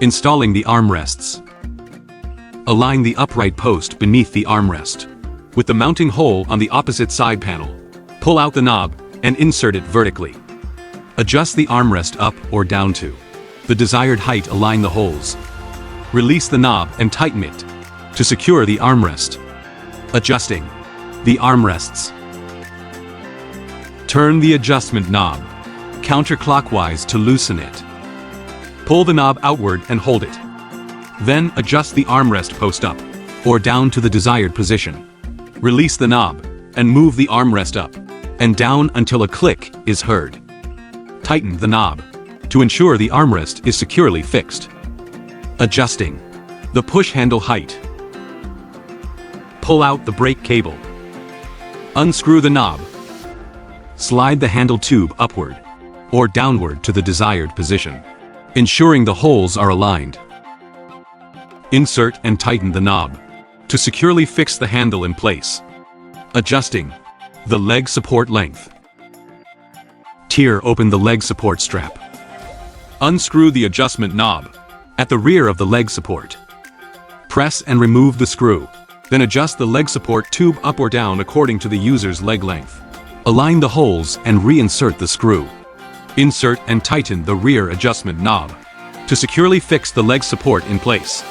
Installing the armrests. Align the upright post beneath the armrest, with the mounting hole on the opposite side panel. Pull out the knob and insert it vertically. Adjust the armrest up or down to the desired height. Align the holes. Release the knob and tighten it to secure the armrest. Adjusting the armrests. Turn the adjustment knob counterclockwise to loosen it. Pull the knob outward and hold it. Then adjust the armrest post up or down to the desired position. Release the knob and move the armrest up and down until a click is heard. Tighten the knob to ensure the armrest is securely fixed. Adjusting the push handle height. Pull out the brake cable. Unscrew the knob. Slide the handle tube upward or downward to the desired position, ensuring the holes are aligned. Insert and tighten the knob to securely fix the handle in place. Adjusting the leg support length. Tear open the leg support strap. Unscrew the adjustment knob at the rear of the leg support. Press and remove the screw. Then adjust the leg support tube up or down according to the user's leg length. Align the holes and reinsert the screw. Insert and tighten the rear adjustment knob to securely fix the leg support in place.